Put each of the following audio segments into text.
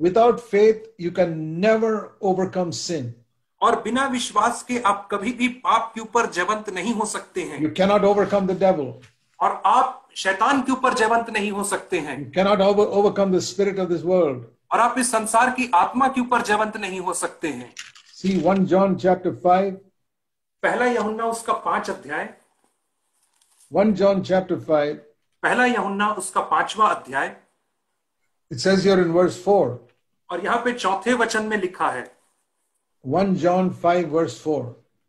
Without faith, you can never overcome sin. और बिना विश्वास के आप कभी भी पाप के ऊपर जयवंत नहीं हो सकते हैं. You cannot overcome the devil. और आप शैतान के ऊपर जयवंत नहीं हो सकते हैं. You cannot overcome the spirit of this world. और आप इस संसार की आत्मा के ऊपर जयवंत नहीं हो सकते हैं. See 1 John chapter 5. पहला यूहन्ना उसका 5 अध्याय. 1 John chapter 5. पहला यूहन्ना उसका 5वां अध्याय. It says here in verse 4. और यहाँ पे चौथे वचन में लिखा है. 1 John 5 verse 4.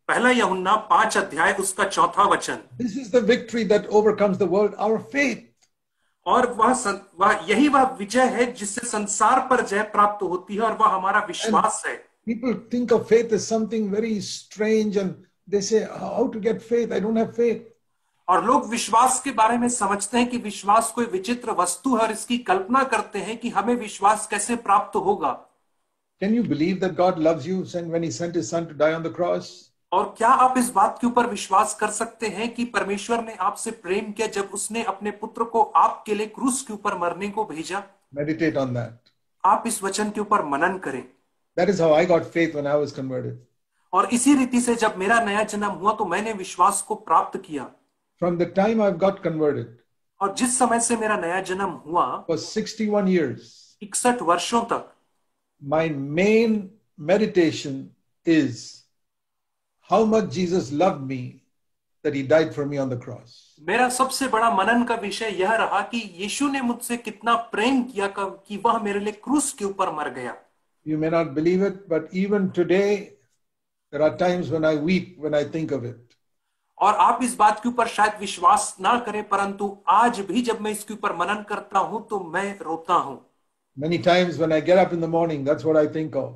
पहला यूहन्ना 5 अध्याय उसका चौथा वचन. This is the victory that overcomes the world, our faith. और यही वह विजय है जिससे संसार पर जय प्राप्त होती है, और वह हमारा विश्वास है. People think of faith as something very strange and they say, how to get faith? I don't have faith. और लोग विश्वास के बारे में समझते हैं कि विश्वास कोई विचित्र वस्तु है, और इसकी कल्पना करते हैं कि हमें विश्वास कैसे प्राप्त होगा. Can you believe that God loves you when he sent his son to die on the cross? और क्या आप इस बात के ऊपर विश्वास कर सकते हैं कि परमेश्वर ने आपसे प्रेम किया जब उसने अपने पुत्र को आपके लिए क्रूस के ऊपर मरने को भेजा? Meditate on that. आप इस वचन के ऊपर मनन करें. That is how I got faith when I was converted. और इसी रीति से जब मेरा नया जन्म हुआ तो मैंने विश्वास को प्राप्त किया. From the time I've got converted, और जिस समय से मेरा नया जन्म हुआ, for 61 years, 61 वर्षों तक, my main meditation is how much Jesus loved me that he died for me on the cross. मेरा सबसे बड़ा मनन का विषय यह रहा कि यीशु ने मुझसे कितना प्रेम किया कि वह मेरे लिए क्रूस के ऊपर मर गया. You may not believe it, but even today, there are times when I weep when I think of it. और आप इस बात के ऊपर शायद विश्वास ना करें, परंतु आज भी जब मैं इसके ऊपर मनन करता हूं तो मैं रोता हूं. Many times when I get up in the morning, that's what I think of.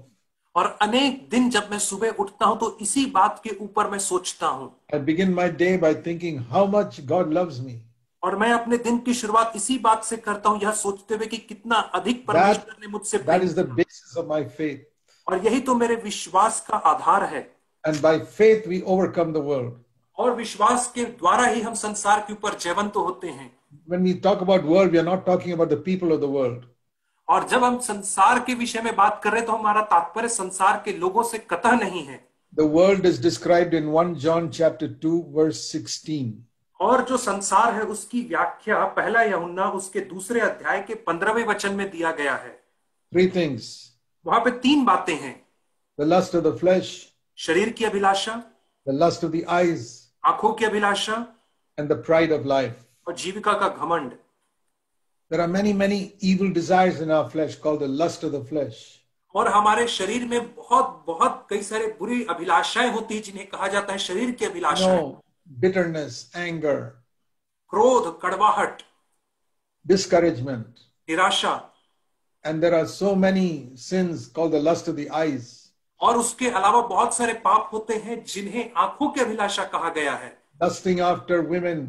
और अनेक दिन जब मैं सुबह उठता हूं तो इसी बात के ऊपर मैं सोचता हूं. I begin my day by thinking how much God loves me. और मैं अपने दिन की शुरुआत इसी बात से करता हूं, यह सोचते हुए कि कितना अधिक परमेश्वर ने मुझसे प्रेम किया. That is the basis of my faith. और यही तो मेरे विश्वास का आधार है. And by faith we overcome the world. और विश्वास के द्वारा ही हम संसार के ऊपर जयवंत होते हैं. When we talk about world, we are not talking about the people of the world. और जब हम संसार के विषय में बात कर रहे हैं तो हमारा तात्पर्य संसार के लोगों से कतई नहीं है. The world is described in 1 John chapter 2 verse 16. और जो संसार है उसकी व्याख्या पहला यूहन्ना उसके दूसरे अध्याय के 15वें वचन में दिया गया है. 3 things. वहां पे 3 बातें हैं. The lust of the flesh, शरीर की अभिलाषा, the lust of the eyes, आंखों की अभिलाषा, and the pride of life. और जीविका का घमंड. There are many evil desires in our flesh called the lust of the flesh. और हमारे शरीर में बहुत कई सारे बुरी अभिलाषाएं होती हैं जिन्हें कहा जाता है शरीर की अभिलाषाएं. No, bitterness, anger, क्रोध, कड़वाहट, discouragement, निराशा. And there are so many sins called the lust of the eyes. और उसके अलावा बहुत सारे पाप होते हैं जिन्हें आंखों की अभिलाषा कहा गया है. Lusting after women.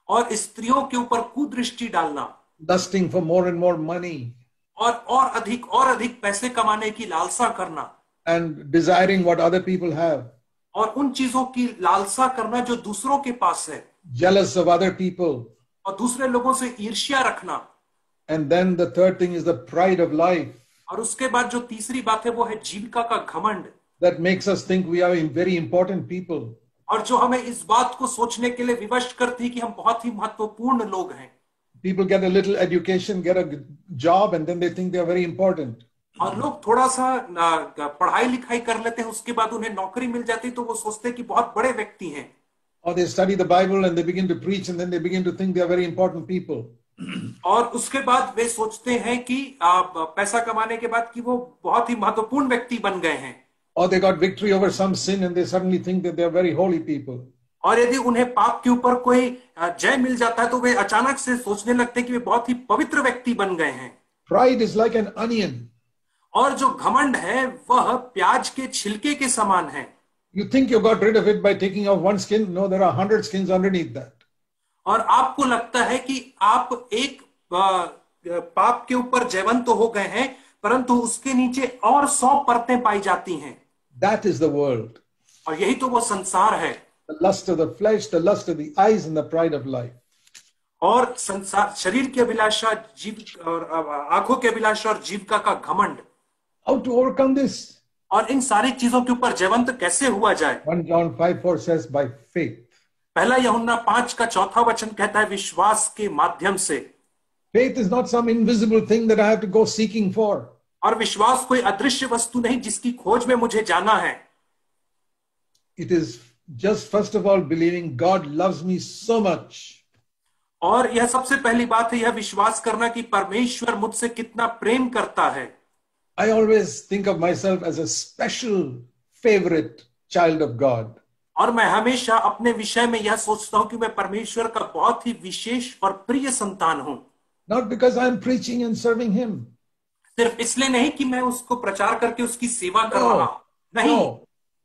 और स्त्रियों के ऊपर कुदृष्टि डालना. Lusting for more and more money. और अधिक पैसे कमाने की लालसा करना. And desiring what other people have. और उन चीजों की लालसा करना जो दूसरों के पास है. Jealous of other people. और दूसरे लोगों से ईर्ष्या रखना. And then the third thing is the pride of life. और उसके बाद जो तीसरी बात है वो है जीविका का घमंड. That makes us think we are very important people. और जो हमें इस बात को सोचने के लिए विवश करती है कि हम बहुत ही महत्वपूर्ण लोग हैं. People get a little education, get a job, and then they think they are very important. और लोग थोड़ा सा पढ़ाई लिखाई कर लेते हैं, उसके बाद उन्हें नौकरी मिल जाती है तो वो सोचते हैं कि बहुत बड़े व्यक्ति हैं. Or they study the Bible and they begin to preach, and then they begin to think they are very important people. और उसके बाद वे सोचते हैं कि पैसा कमाने के बाद कि वो बहुत ही महत्वपूर्ण व्यक्ति बन गए हैं. Or they got victory over some sin and they suddenly think that they are very holy people. और यदि उन्हें पाप के ऊपर कोई जय मिल जाता है तो वे अचानक से सोचने लगते हैं कि वे बहुत ही पवित्र व्यक्ति बन गए हैं. Pride is like an onion. और जो घमंड है वह प्याज के छिलके के समान है. You think you got rid of it by taking off one skin? No, there are 100 skins underneath that. और आपको लगता है कि आप एक पाप के ऊपर जयवंत तो हो गए हैं, परंतु उसके नीचे और 100 परतें पाई जाती हैं. That is the world. और यही तो वो संसार है. The lust of the flesh, the lust of the eyes, and the pride of life. और संसार, शरीर की अभिलाषा, जीव और आंखों की अभिलाषा और जीविका का घमंड। How to overcome this? और इन सारी चीजों के ऊपर जयवंत कैसे हुआ जाए? 1 John 5:4 says, by faith. पहला यूहन्ना 5 का 4था वचन कहता है विश्वास के माध्यम से। Faith is not some invisible thing that I have to go seeking for. और विश्वास कोई अदृश्य वस्तु नहीं जिसकी खोज में मुझे जाना है। It is just first of all believing God loves me so much. और यह सबसे पहली बात है, यह विश्वास करना कि परमेश्वर मुझसे कितना प्रेम करता है। I always think of myself as a special favorite child of God. और मैं हमेशा अपने विषय में यह सोचता हूं कि मैं परमेश्वर का बहुत ही विशेष और प्रिय संतान हूं। Not because I am preaching and serving Him. सिर्फ इसलिए नहीं कि मैं उसको प्रचार करके उसकी सेवा कर रहा हूं, नहीं,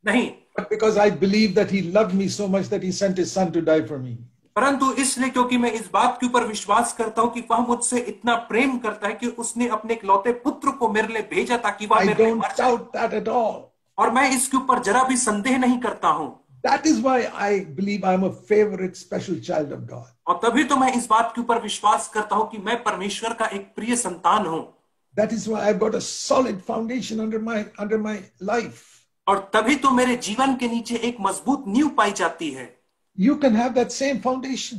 नहीं, But because I believe that He loved me so much that He sent His Son to die for me. परंतु इसलिए क्योंकि मैं इस बात के ऊपर विश्वास करता हूं कि वह मुझसे इतना प्रेम करता है कि उसने अपने इकलौते पुत्र को मेरे लिए भेजा ताकि वह I मेरे लिए don't मर जाए। doubt that at all. और मैं इसके ऊपर जरा भी संदेह नहीं करता हूं। That is why I believe I am a favorite special child of God. और तभी तो मैं इस बात के ऊपर विश्वास करता हूं कि मैं परमेश्वर का एक प्रिय संतान हूं। That is why I've got a solid foundation under my life. और तभी तो मेरे जीवन के नीचे एक मजबूत नींव पाई जाती है। You can have that same foundation.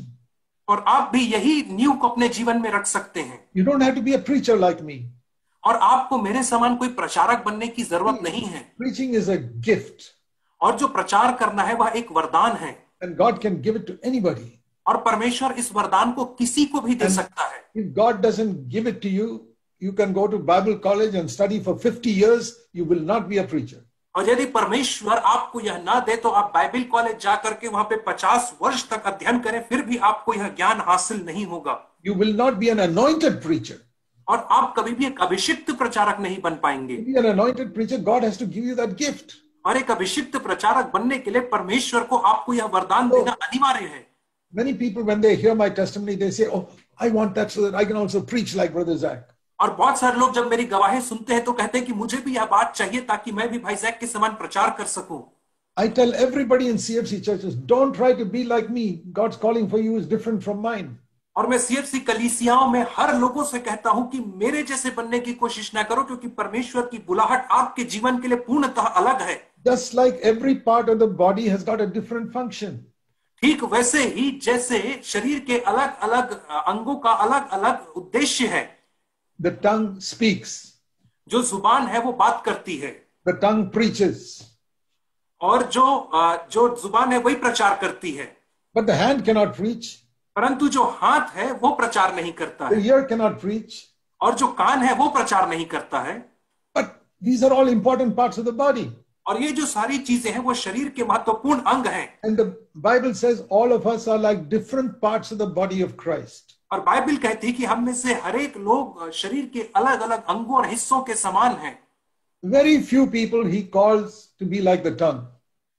और आप भी यही नींव को अपने जीवन में रख सकते हैं। You don't have to be a preacher like me. और आपको मेरे समान कोई प्रचारक बनने की जरूरत नहीं है। Preaching is a gift. और जो प्रचार करना है वह एक वरदान है। And God can give it to anybody. और परमेश्वर इस वरदान को किसी को भी दे सकता है। If God doesn't give it to you, you can go to Bible college and study for 50 years. You will not be a preacher. और यदि परमेश्वर आपको यह ना दे तो आप बाइबल कॉलेज जाकर के वहां पे 50 वर्ष तक अध्ययन करें, फिर भी आपको यह ज्ञान हासिल नहीं होगा। You will not be an anointed preacher. और आप कभी भी एक अभिषिक्त प्रचारक नहीं बन पाएंगे। To be an anointed preacher, God has to give you that gift. और एक अभिषिक्त प्रचारक बनने के लिए परमेश्वर को आपको यह वरदान देना अनिवार्य है। Many people, when they hear my testimony, they say, "Oh, I want that so that I can also preach like Brother Zach." और बहुत सारे लोग जब मेरी गवाही सुनते हैं तो कहते हैं कि मुझे भी यह बात चाहिए ताकि मैं भी भाई जैक के समान प्रचार कर सकूं। I tell everybody in CFC churches, don't try to be like me. God's calling for you is different from mine. और मैं CFC कलीसियाओं में हर लोगों से कहता हूं कि मेरे जैसे बनने की कोशिश ना करो, क्योंकि परमेश्वर की बुलाहट आपके जीवन के लिए पूर्णतः अलग है। Just like every part of the body has got a different function. ठीक वैसे ही जैसे शरीर के अलग अलग अंगों का अलग अलग उद्देश्य है। The tongue speaks. जो जुबान है वो बात करती है। The tongue preaches. और जो जुबान है वही प्रचार करती है। But the hand cannot preach. परंतु जो हाथ है वो प्रचार नहीं करता The है। ear cannot preach. और जो कान है वो प्रचार नहीं करता है। But these are all important parts of the body. और ये जो सारी चीजें हैं वो शरीर के महत्वपूर्ण अंग हैं। And the Bible says all of us are like different parts of the body of Christ. और बाइबल कहती है कि हम में से हर एक लोग शरीर के अलग अलग अंगों और हिस्सों के समान हैं। Very few people He calls to be like the tongue.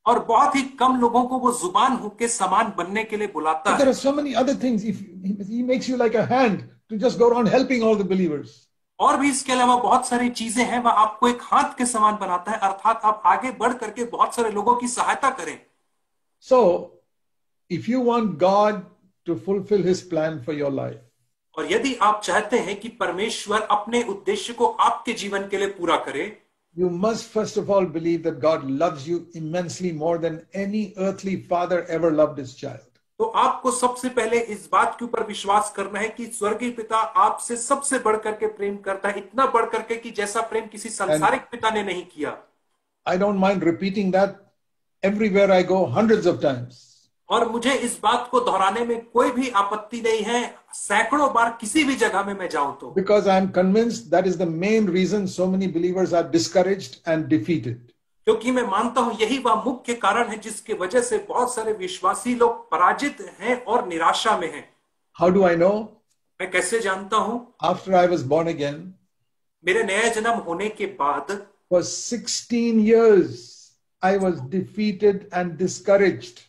और बहुत ही कम लोगों को वो जुबान के समान बनने के लिए बुलाता But there है। are so many other things. If He makes you like a hand to just go around helping all the believers. और भी इसके अलावा बहुत सारी चीजें हैं, वह आपको एक हाथ के समान बनाता है, अर्थात आप आगे बढ़ करके बहुत सारे लोगों की सहायता करें। So, if you want God to fulfill His plan for your life, और यदि आप चाहते हैं कि परमेश्वर अपने उद्देश्य को आपके जीवन के लिए पूरा करे, you must first of all believe that God loves you immensely more than any earthly father ever loved his child. तो आपको सबसे पहले इस बात के ऊपर विश्वास करना है कि स्वर्गीय पिता आपसे सबसे बढ़ करके प्रेम करता है, इतना बढ़ करके कि जैसा प्रेम किसी सांसारिक पिता ने नहीं किया। I don't mind repeating that everywhere I go hundreds of times. और मुझे इस बात को दोहराने में कोई भी आपत्ति नहीं है, सैकड़ों बार किसी भी जगह में मैं जाऊं तो। Because I am convinced that is the main reason so many believers are discouraged and defeated. क्योंकि मैं मानता हूं यही वह मुख्य कारण है जिसके वजह से बहुत सारे विश्वासी लोग पराजित हैं और निराशा में हैं। How do I know? मैं कैसे जानता हूं? After I was born again, मेरे नया जन्म होने के बाद for 16 years, I was defeated and discouraged.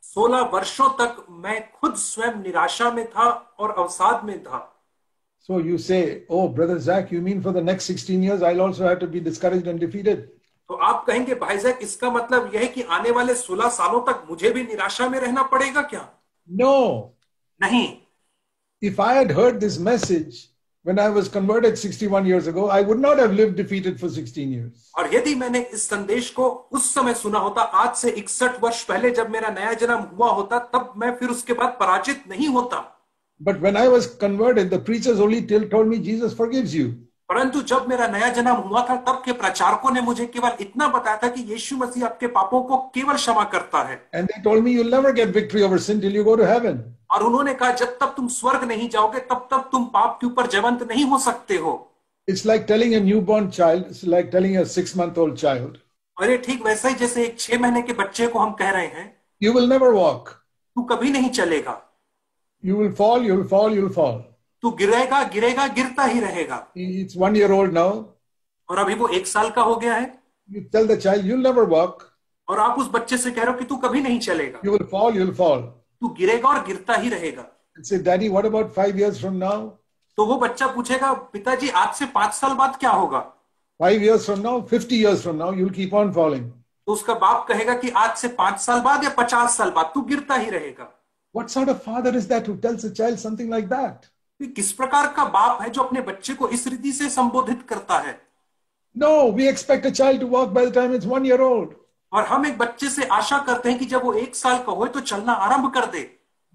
16 वर्षों तक मैं खुद स्वयं निराशा में था और अवसाद में था। So you say, oh, Brother Zach, you mean for the next 16 years, I'll also have to be discouraged and defeated? तो आप कहेंगे भाई जैक, इसका मतलब यह है कि आने वाले 16 सालों तक मुझे भी निराशा में रहना पड़ेगा क्या? No. नहीं। if I had heard this message when I was converted 61 years ago, I would not have lived defeated for 16 years. और यदि मैंने इस संदेश को उस समय सुना होता, आज से 61 वर्ष पहले जब मेरा नया जन्म हुआ होता, तब मैं फिर उसके बाद पराजित नहीं होता. But when I was converted, the preachers only told me Jesus forgives you. परंतु जब मेरा नया जन्म हुआ था, तब के प्रचारकों ने मुझे केवल इतना बताया था कि यीशु मसीह आपके पापों को केवल क्षमा करता है. And they told me you'll never get victory over sin till you go to heaven. और उन्होंने कहा जब तक तुम स्वर्ग नहीं जाओगे तब तक तुम पाप के ऊपर जयवंत नहीं हो सकते हो. It's like telling a newborn child, it's like telling a 6-month-old child. और ये ठीक वैसा ही जैसे एक 6 महीने के बच्चे को हम कह रहे हैं, You will never walk. तू कभी नहीं चलेगा. You will fall, you will fall, you will fall. तू गिरेगा गिरेगा गिरता ही रहेगा. It's 1 year old now. और अभी वो 1 साल का हो गया है. You tell the child, you'll never walk. और आप उस बच्चे से कह रहे हो कि तू कभी नहीं चलेगा. You will fall, you'll fall. तू गिरेगा और गिरता ही रहेगा. And say, Daddy, what about 5 years from now? तो वो बच्चा पूछेगा, पिताजी आज से 5 साल बाद क्या होगा? 5 years from now, 50 years from now, you'll keep on falling. तो उसका बाप कहेगा कि आज से 5 साल बाद या 50 साल बाद तू गिरता ही रहेगा. What sort of father is that who tells a child something like that? किस प्रकार का बाप है जो अपने बच्चे को इस रीति से संबोधित करता है? No, we expect a child to walk by the time it's 1 year old. और हम एक बच्चे से आशा करते हैं कि जब वो 1 साल का हो तो चलना आरंभ कर दे.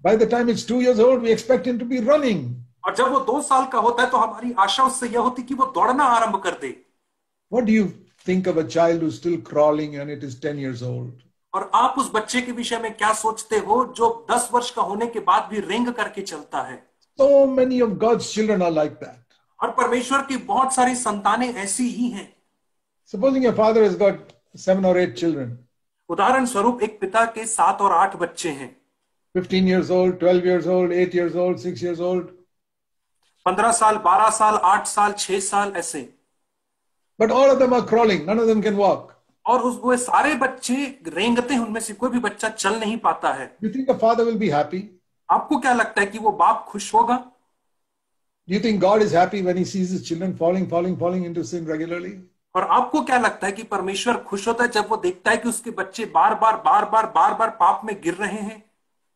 By the time it's 2 years old, we expect him to be running. और जब वो 2 साल का होता है तो हमारी आशा उससे यह होती कि वो दौड़ना आरंभ कर दे. What do you think of a child who's still crawling and it is 10 years old? और आप उस बच्चे के विषय में क्या सोचते हो जो 10 वर्ष का होने के बाद भी रेंग करके चलता है? So many of God's children are like that. और परमेश्वर की बहुत सारी संतानें ऐसी ही हैं. Supposing your father has got 7 or 8 children. उदाहरण स्वरूप एक पिता के 7 और 8 बच्चे हैं. 15 years old, 12 years old, 8 years old, 6 years old. 15 साल, 12 साल, 8 साल, 6 साल ऐसे. But all of them are crawling. None of them can walk. और वो सारे बच्चे रेंगते हैं, उनमें से कोई भी बच्चा चल नहीं पाता है. You think the father will be happy? आपको क्या लगता है कि वो बाप खुश होगा? Do you think God is happy when he sees his children falling into sin regularly? और आपको क्या लगता है कि परमेश्वर खुश होता है जब वो देखता है कि उसके बच्चे बार बार पाप में गिर रहे हैं?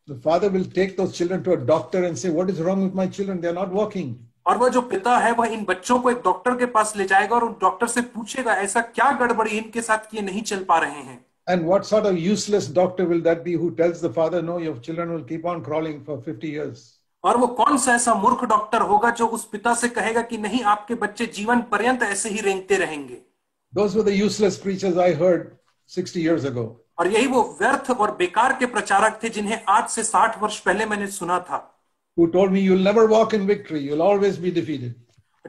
The father will take those children to a doctor and say, what is wrong with my children? They are not walking. और वह जो पिता है वह इन बच्चों को एक डॉक्टर के पास ले जाएगा और उन डॉक्टर से पूछेगा ऐसा क्या गड़बड़ी इनके साथ कि ये नहीं चल पा रहे हैं. And what sort of useless doctor will that be who tells the father, no, your children will keep on crawling for 50 years? और वो कौन सा ऐसा मूर्ख डॉक्टर होगा जो उस पिता से कहेगा कि नहीं, आपके बच्चे जीवन पर्यंत ऐसे ही रेंगते रहेंगे. Those were the useless preachers I heard 60 years ago. और यही वो व्यर्थ और बेकार के प्रचारक थे जिन्हें आज से 60 वर्ष पहले मैंने सुना था. Who told me you'll never walk in victory, you'll always be defeated.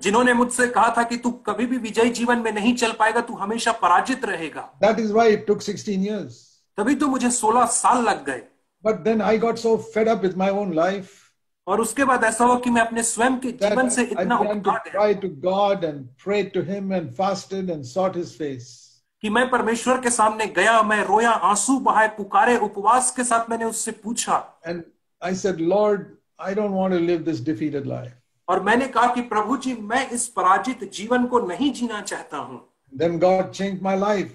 जिन्होंने मुझसे कहा था कि तू कभी भी विजयी जीवन में नहीं चल पाएगा, तू हमेशा पराजित रहेगा. That is why it took 16 years. तभी तो मुझे 16 साल लग गए. But then I got so fed up with my own life. और उसके बाद ऐसा हुआ कि मैं अपने स्वयं के जीवन से इतना I began to cry to God and prayed to him and fasted and sought his face. कि मैं परमेश्वर के सामने गया, मैं रोया, आंसू बहाए, पुकारे, उपवास के साथ मैंने उससे पूछा. And I said, Lord, I don't want to live this defeated life. और मैंने कहा कि प्रभु जी, मैं इस पराजित जीवन को नहीं जीना चाहता हूं. Then God changed my life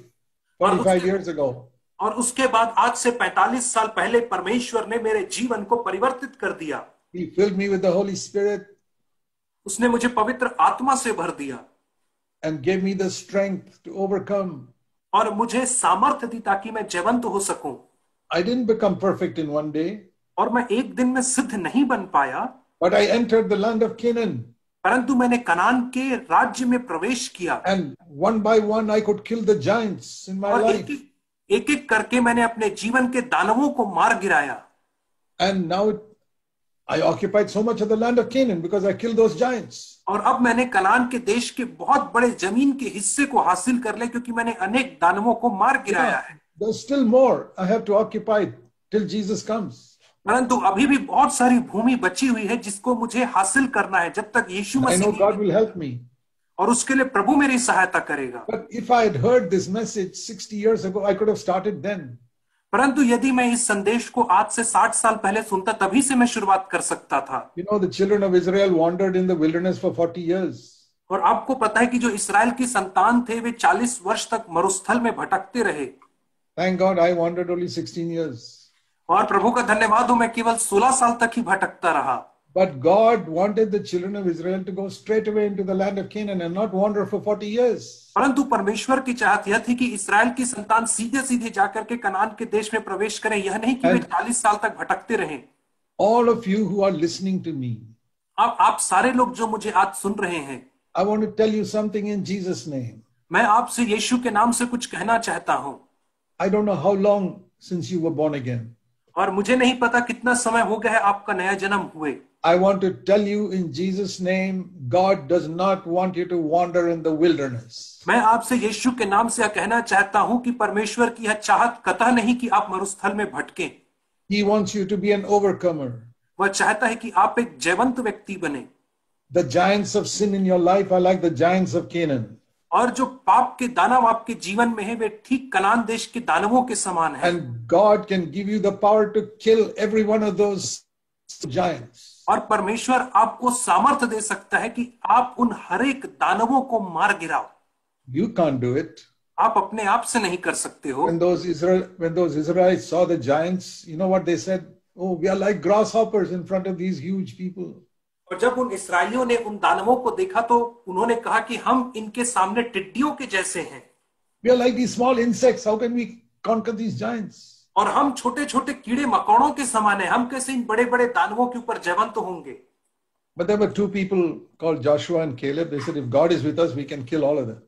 45 years ago. और उसके बाद आज से 45 साल पहले परमेश्वर ने मेरे जीवन को परिवर्तित कर दिया. He filled me with the Holy Spirit. उसने मुझे पवित्र आत्मा से भर दिया. And gave me the strength to overcome. और मुझे सामर्थ्य दी ताकि मैं जयवंत हो सकूं. I didn't become perfect in one day. और मैं एक दिन में सिद्ध नहीं बन पाया. But I entered the land of Canaan. परंतु मैंने कनान के राज्य में प्रवेश किया. And one by one I could kill the giants in my life. एक एक करके मैंने अपने जीवन के दानवों को मार गिराया. And now I occupied so much of the land of Canaan because I killed those giants. और अब मैंने कनान के देश के बहुत बड़े जमीन के हिस्से को हासिल कर लिया क्योंकि मैंने अनेक दानवों को मार गिराया है. There's still more I have to occupy till Jesus comes. परंतु अभी भी बहुत सारी भूमि बची हुई है जिसको मुझे हासिल करना है जब तक यीशु I know Masih. God will help me. और उसके लिए प्रभु मेरी सहायता करेगा. But if I had heard this message 60 years ago, I could have started then. परंतु यदि मैं इस संदेश को आज से 60 साल पहले सुनता, तभी से मैं शुरुआत कर सकता था. You know, the children of Israel wandered in the wilderness for 40 years. और आपको पता है कि जो इस्राएल की संतान थे वे 40 वर्ष तक मरुस्थल में भटकते रहे. Thank God I wandered only 16 years. और प्रभु का धन्यवाद हो, मैं केवल 16 साल तक ही भटकता रहा. But God wanted the children of Israel to go straight away into the land of Canaan and not wander for 40 years. परंतु परमेश्वर की चाहत यह थी कि इस्राएल की संतान सीधे सीधे जाकर के कनान के देश में प्रवेश करें, यह नहीं कि वे 40 साल तक भटकते रहें। All of you who are listening to me, अब आप सारे लोग जो मुझे आज सुन रहे हैं, I want to tell you something in Jesus' name. मैं आपसे यीशु के नाम से कुछ कहना चाहता हूं। I don't know how long since you were born again. और मुझे नहीं पता कितना समय हो गया है आपका नया जन्म हुए। I want to tell you in Jesus' name, God does not want you to wander in the wilderness. मैं आपसे यीशु के नाम से यह कहना चाहता हूं कि परमेश्वर की यह चाहत कतई नहीं कि आप मरुस्थल में भटकें। He wants you to be an overcomer. वह चाहता है कि आप एक जयवंत व्यक्ति बने। The giants of sin in your life are like the giants of Canaan. और जो पाप के दानव आपके जीवन में है वे ठीक कनान देश के दानवों के समान है। And God can give you the power to kill every one of those giants. और परमेश्वर आपको सामर्थ्य दे सकता है कि आप उन हर एक दानवों को मार गिराओ। You can't do it. आप अपने आप से नहीं कर सकते हो। When those Israelites saw the giants, you know what they said? Oh, we are like grasshoppers in front of these huge people. और जब उन इस्राएलियों ने उन दानवों को देखा तो उन्होंने कहा कि हम इनके सामने टिड्डियों के जैसे हैं। We are like these small insects. How can we conquer these giants? और हम छोटे छोटे कीड़े मकोड़ों के समान हैं, हम कैसे इन बड़े बड़े दानवों के ऊपर जयवंत होंगे। But there were two people called Joshua and Caleb. They said, if God is with us, we can kill all of them.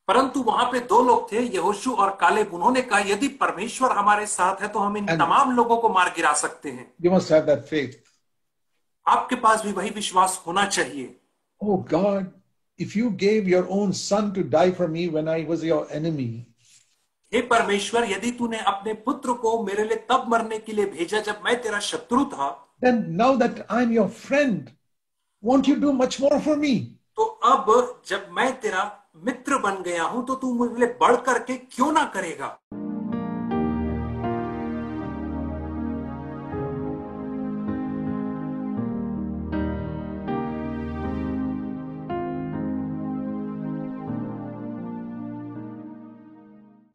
परंतु वहां पे दो लोग थे, यहोशू और कालेब। उन्होंने कहा यदि परमेश्वर हमारे साथ है तो हम इन तमाम लोगों को मार गिरा सकते हैं। You must have that faith. आपके पास भी वही विश्वास होना चाहिए। Oh God, if you gave your own son to die for me when I was your enemy, हे परमेश्वर, यदि तूने अपने पुत्र को मेरे लिए तब मरने के लिए भेजा जब मैं तेरा शत्रु था, then now that I'm your friend, won't you do much more for me? तो अब जब मैं तेरा मित्र बन गया हूं तो तू मुझे लिए बढ़ करके क्यों ना करेगा।